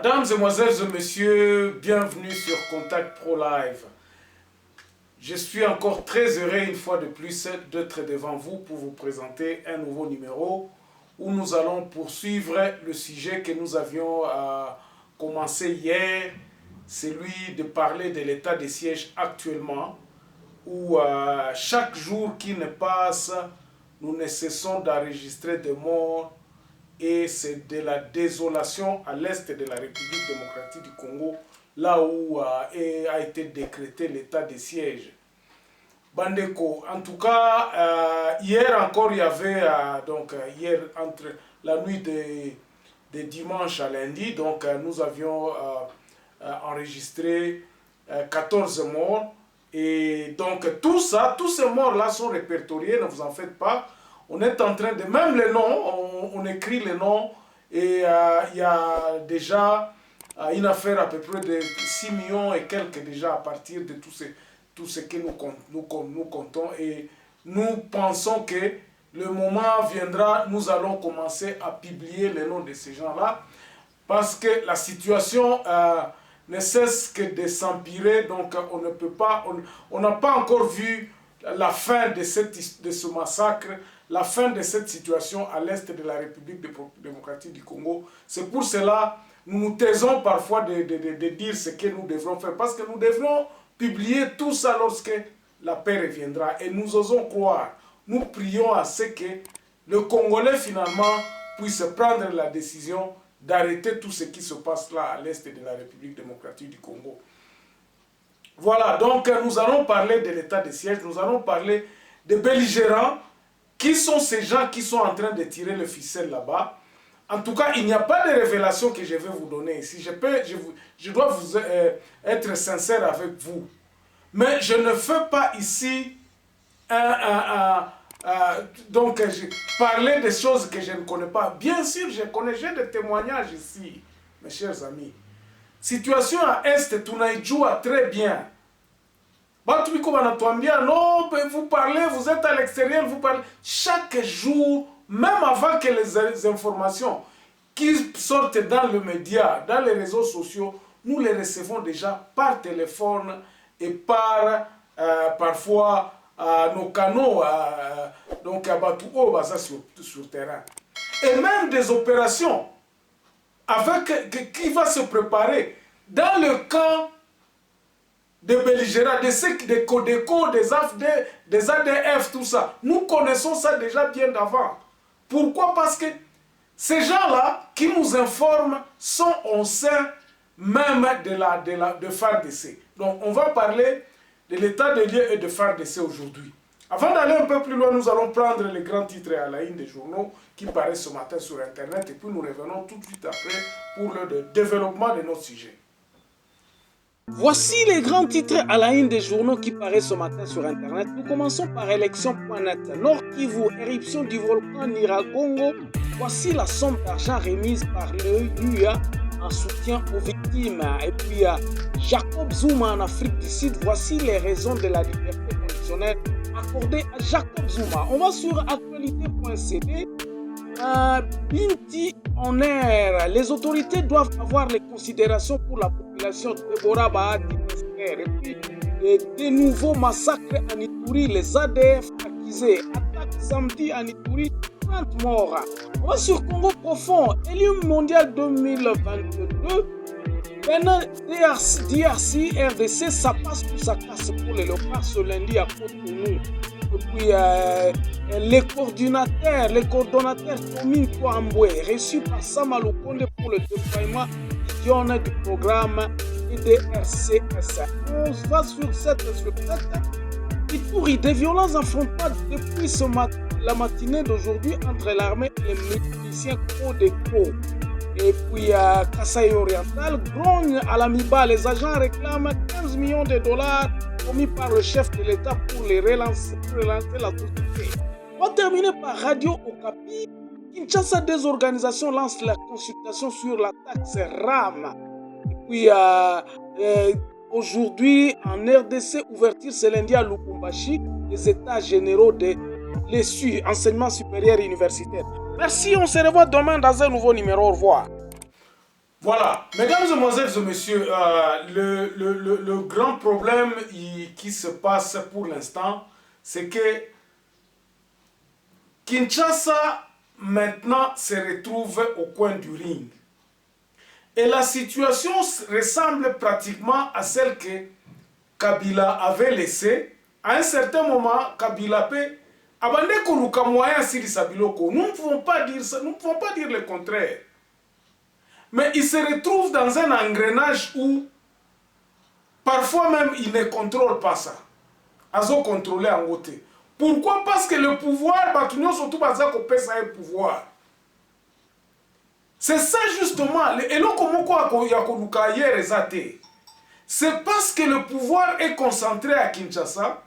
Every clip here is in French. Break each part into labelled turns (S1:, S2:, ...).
S1: Mesdames, Mesdemoiselles et Messieurs, bienvenue sur Contact Pro Live. Je suis encore très heureux une fois de plus d'être devant vous pour vous présenter un nouveau numéro où nous allons poursuivre le sujet que nous avions commencé hier, celui de parler de l'état de siège actuellement, où chaque jour qui ne passe, nous ne cessons d'enregistrer des morts et c'est de la désolation à l'est de la République démocratique du Congo, là où a été décrété l'état de siège. Bandeko, en tout cas, hier encore, il y avait, hier, entre la nuit de dimanche à lundi, donc nous avions enregistré 14 morts. Et donc, tous ces morts-là sont répertoriés, ne vous en faites pas. On est en train de, même les noms, on écrit les noms, et il y a déjà une affaire à peu près de 6 millions et quelques déjà à partir de tout ce que nous comptons. Et nous pensons que le moment viendra, nous allons commencer à publier les noms de ces gens-là, parce que la situation ne cesse que de s'empirer, donc on ne peut pas, on n'a pas encore vu la fin de ce massacre, la fin de cette situation à l'est de la République démocratique du Congo. C'est pour cela que nous nous taisons parfois de dire ce que nous devrons faire, parce que nous devrons publier tout ça lorsque la paix reviendra. Et nous osons croire, nous prions à ce que le Congolais finalement puisse prendre la décision d'arrêter tout ce qui se passe là à l'est de la République démocratique du Congo. Voilà, donc nous allons parler de l'état de siège, nous allons parler des belligérants. Qui sont ces gens qui sont en train de tirer le ficelle là-bas? En tout cas, il n'y a pas de révélation que je vais vous donner ici. Je dois vous être sincère avec vous. Mais je ne fais pas ici parler des choses que je ne connais pas. Bien sûr, je connais, j'ai des témoignages ici, mes chers amis. Situation à Est, tunaijua très bien. Non, vous parlez, vous êtes à l'extérieur, vous parlez. Chaque jour, même avant que les informations qui sortent dans le média, dans les réseaux sociaux, nous les recevons déjà par téléphone et par parfois nos canaux, donc à Batouo, sur terrain. Et même des opérations qui va se préparer dans le camp des belligérants, des Codeco, des AFD, des ADF, tout ça. Nous connaissons ça déjà bien d'avant. Pourquoi? Parce que ces gens-là qui nous informent sont au sein même de FARDC. Donc on va parler de l'état de lieu et de FARDC aujourd'hui. Avant d'aller un peu plus loin, nous allons prendre les grands titres à la une des journaux qui paraissent ce matin sur Internet et puis nous revenons tout de suite après pour le développement de notre sujet.
S2: Voici les grands titres à la une des journaux qui paraissent ce matin sur Internet. Nous commençons par élection.net. Nord Kivu, éruption du volcan Nyiragongo. Voici la somme d'argent remise par l'UA en soutien aux victimes. Et puis Jacob Zuma en Afrique du Sud. Voici les raisons de la liberté conditionnelle accordée à Jacob Zuma. On va sur actualité.cd. Binti en air. Les autorités doivent avoir les considérations pour la population de Deborah Bahati. Et puis, des nouveaux massacres en Ituri, les ADF accusés. Attaque samedi en Ituri, 30 morts. On va sur Congo profond. Élu mondial 2022. Bénin, DRC, RDC, ça passe ou ça casse pour les locaux ce lundi à Cotonou. Et puis les coordonnateurs Tomine Kouamboué, reçus par Samalou Konde pour le déploiement du programme IDRCS. On va sur 7 sur 7. Ituri, des violences affrontements depuis la matinée d'aujourd'hui entre l'armée et les miliciens Codeco. Et puis Kasaï Oriental, grogne à l'Amiba, les agents réclament 15 millions de dollars promis par le chef de l'État pour relancer la société. On va terminer par Radio Okapi. Kinshasa, des organisations lancent la consultation sur la taxe RAM. Et puis aujourd'hui, en RDC, ouverture ce lundi à Lubumbashi, les états généraux de l'ESU, enseignement supérieur et universitaire. Merci, on se revoit demain dans un nouveau numéro. Au revoir.
S1: Voilà, mesdames, mesdemoiselles et messieurs, le grand problème qui se passe pour l'instant, c'est que Kinshasa maintenant se retrouve au coin du ring. Et la situation ressemble pratiquement à celle que Kabila avait laissée. À un certain moment, Kabila peut abandonner le moyen sur Sabiloko. Nous ne pouvons pas dire ça, nous ne pouvons pas dire le contraire. Mais il se retrouve dans un engrenage où parfois même il ne contrôle pas ça. Azo contrôler en côté. Pourquoi? Parce que le pouvoir, surtout Bazako pèse un pouvoir. C'est ça justement. C'est parce que le pouvoir est concentré à Kinshasa.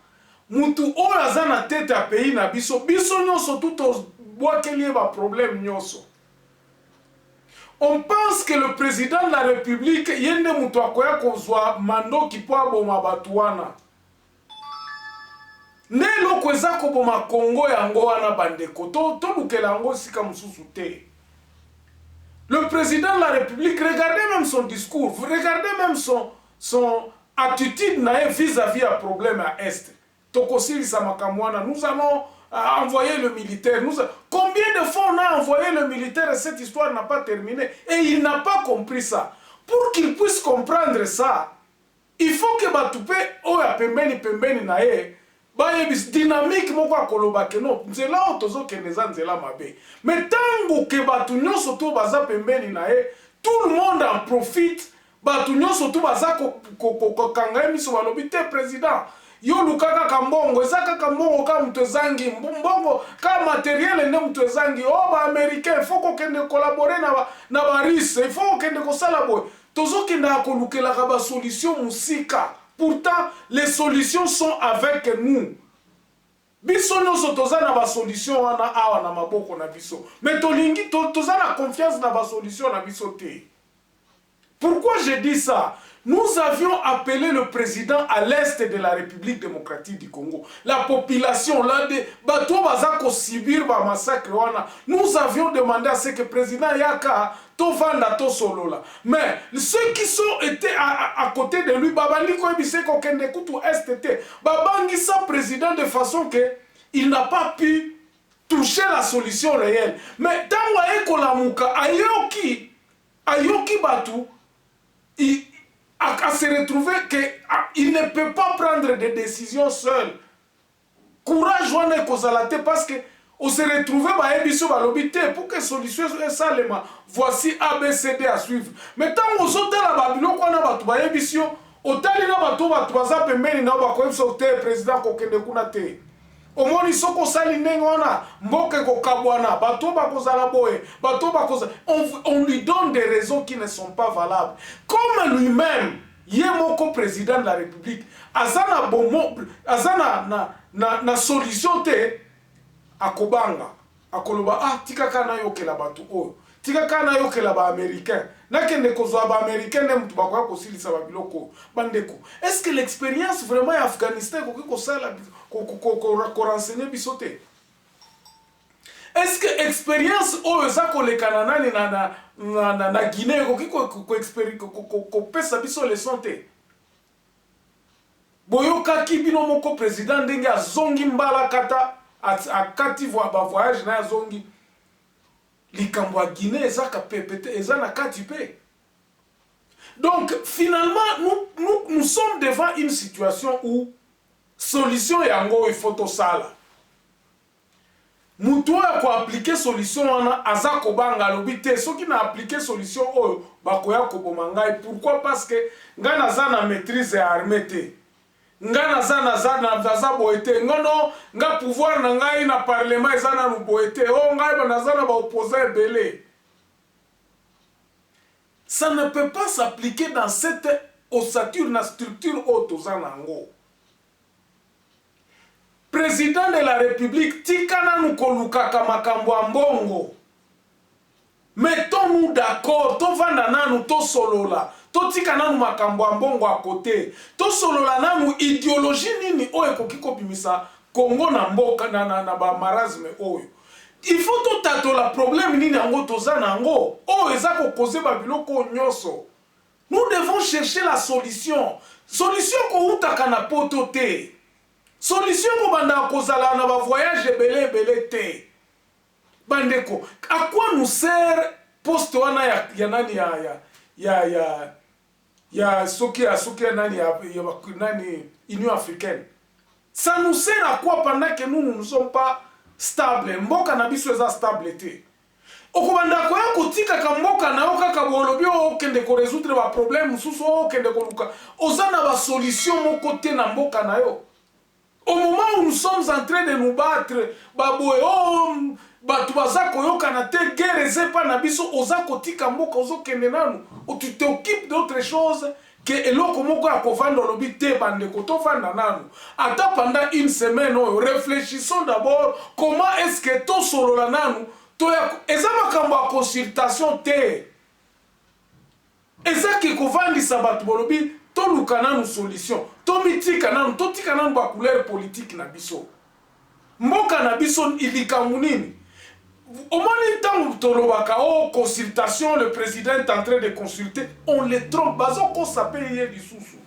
S1: Mutu oyaza na tête à pays na biso. Biso nyonso tout bois qu'il y ait un problème nyonso. On pense que le président de la République yende mutu akoya kozwa mando ki po aboma batu wana. Ne loko eza koboma Congo yango wana bandeko. To lukela yango sika mususu te. Le président de la République, regardez même son discours, regardez même son attitude vis-à-vis un problème à Est. Tokosiri Samakamwana, nous allons envoyer le militaire. Combien de fois on a envoyé le militaire et cette histoire n'a pas terminé? Et il n'a pas compris ça. Pour qu'il puisse comprendre ça, il faut que Batoupe, oya pembeni nae, bayebis dynamique moko akoloba ke no nzela otozo ke neza nzela mabe mais tango ke batu nyonso to baza pembeni na ye tout le monde en profite batu nyonso to baza ko kanga miso balobi te président yo lukaka kambongo ezaka kambongo ka mtu ezangi mbongo ka matériel ne mtu ezangi o ba américain faut ko kende collaborer na ba russe il faut kende ko sala boy tozo kende akolukela ka ba solution musika. Pourtant, les solutions sont avec nous. Biso nyonso toza na ba solution wana awa na maboko na biso. Mais tolingi toza na confiance na ba solution na biso te. Pourquoi je dis ça? Nous avions appelé le président à l'est de la République démocratique du Congo. La population là de bato bazako subir ba massacre wana. Nous avions demandé à ce que le président Yaka to vanda to solo là. Mais ceux qui sont été à côté de lui babandi ko ebise ko kende kutu STT. Babangi sa président de façon que il n'a pas pu toucher la solution réelle. Mais tango ekolamuka ayoki batu à se retrouver qu'il ne peut pas prendre des décisions seul. Courage wane kozalate parce que on se retrouve ba ebiso ba lobité pour que solution soit salema. Voici ABCD à suivre. Mais tant on saute la Babylone ko na batu ba ebiso, otali na batu baza pembeni na ba ko ebiso te président ko kende kuna te. Omoni soko sali nengona mboke ko kabwana bato ba kozala boye bato ba kozala on lui donne des raisons qui ne sont pas valables comme lui-même yemoko président de la République azana bomo azana na solution te akobanga akoloba tika kana yokela bato oyo tika kana yokela ba américain nakende kozwa ba américain ne mutu bakwa ko silisa ba biloko bandeko. Est-ce que l'expérience vraiment en Afghanistan ko sala ko renseigner bisote? Est-ce que expérience oyo za ko le kananani na Guinée ko pesa biso leçon te? Boyoka kibino moko président ndenge azongi mbala kata akati voyage na azongi likambo ya Guinée ezaka pepete ezana kati pe. Donc finalement nous sommes devant une situation où solution yango il faut to sala. Mutu ya ko appliquer solution wana azako banga lobité soki na appliquer solution oyo bakoya ko bomangai. Pourquoi? Parce que ngana za na maîtrise ya armée te. Ngana za na boete ngono nga pouvoir na ngai na parlement ezana nu boete o ngai banazana ba opposé belé. Ça ne peut pas s'appliquer dans cette ossature na structure otozanango. Président de la République tikana nu kolukaka makambo ambongo. Mettons-nous d'accord, to vanda nanu to solola. To tika nanu makambo ambongo à côté. To solola nanu idéologie nini oyo ekoki kobimisa Congo na mboka na ba marasme oyo. il faut tout tatola problème nini yango toza nango o eza ko causer ba biloko nyonso. Nous devons chercher la solution. Solution ko utaka na poto te. Solution ko banda kozala na ba voyage belé te. Bandeko, à quoi nous sert poste wana ya nani ya soki nani ya nani Union africaine? Ça nous sert à quoi pendant que nous ne sommes pas stables? Mboka na biso eza stable te. Okubanda ko ya kotika ka mboka na yo kaka bolobi o kende ko résoudre ba problème susu o kende ko luka. Ozana ba solution moko te na mboka na yo. Au moment où nous sommes en train de nous battre, baboe oh batu baza koyoka na te guerre zepa na biso oza kotika mboka ozo kende nanu. Ou tu t'occupes d'autre chose que eloko moko ya kovanda lobi te bandeko to vanda nanu. Ata pendant une semaine réfléchissons d'abord comment est-ce que to solola nanu to ya eza makambo ya consultation te. Eza ki kovandisa batu bolobi to luka nanu solution. To mitika nanu to tika nanu ba couleur politique na biso. Mboka na biso ilikamu nini? Au moins, consultation, le président est en train de consulter, on les trompe, on s'appelle du sous-sous.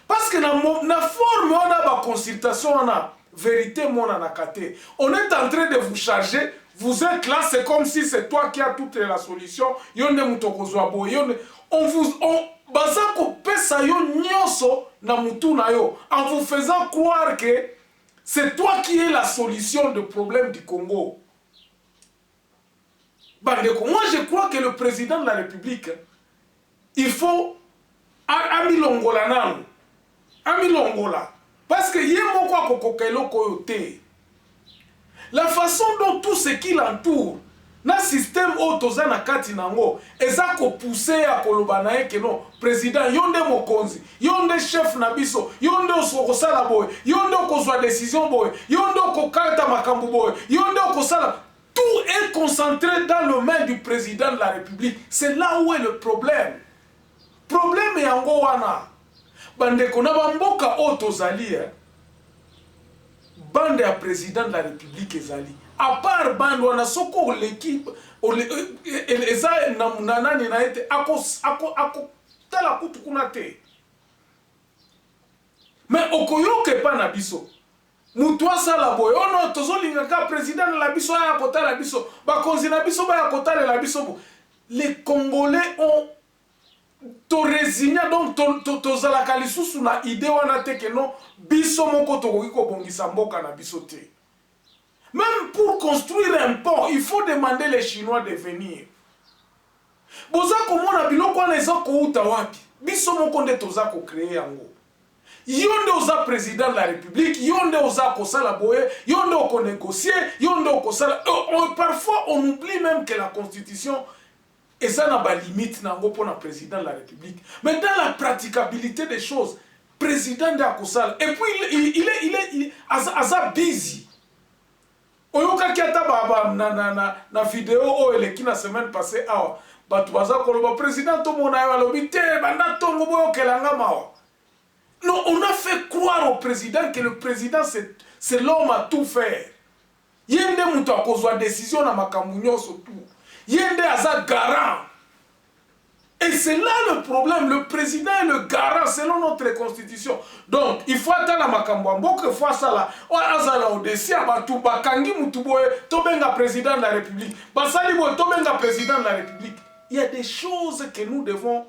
S1: Parce que dans la forme, on a la consultation, on a vérité, on est en train de vous charger, vous êtes là, c'est comme si c'est toi qui as toute la solution. On vous en vous faisant croire que c'est toi qui es la solution du problème du Congo. Bandeko, moi je crois que le président de la République, il faut Ami Longola. Parce que la façon dont tout ce qui l'entoure, na système autoza na kati nango, eza ko pousser à kolobana que non, président yonde mokonzi, yonde chef nabiso, yonde osokosala boy, yonde kozwa décision boy, yonde kokata makambu boy, yonde kosala. Tout est concentré dans le main du président de la République. C'est là où est le problème. Problème est en Gowana. Bande kona bamboka otozali, bande à président de la République ezali. À part bande wana soko l'équipe, eza nanani na ete ako tala kutu kunate. Mais okoyoke pa na biso. Mutwa sala boy ono tozolinga ka président la biso ya kota la biso ba konzi na biso ba ya kota la biso. Les Congolais ont to résigné donc to zala kalisusu na idée wana te que non biso moko to ko bongisa mboka na biso te. Même pour construire un pont, il faut demander les Chinois de venir. Boza komona biloko na ezako uta wapi? Biso moko nde toza ko créer yango. Yonde oza président de la République, yonde oza kosala boye, yonde oko négocier, yonde oko sala. Parfois on oublie même que la constitution et ça n'a pas limite nango pour le président de la République. Mais dans la praticabilité des choses, président de Akosala, et puis il est asa busy. Oyoka kiata baba na vidéo o eleki na semaine passée awa batu baza koloba président to mona ya lobi te banda tongo boyo kelanga mawa. Non, on a fait croire au président que le président c'est l'homme à tout faire. Yende muto akozwa décision na makambu nyonso tout. Yende aza garant. Et c'est là le problème. Le président est le garant selon notre constitution. Donc, il faut attendre la makambu mboka, il faut ça là. O azala odesi abatu bakangi mutu boye to benga président de la République. Basali boye to benga président de la République. Il y a des choses que nous devons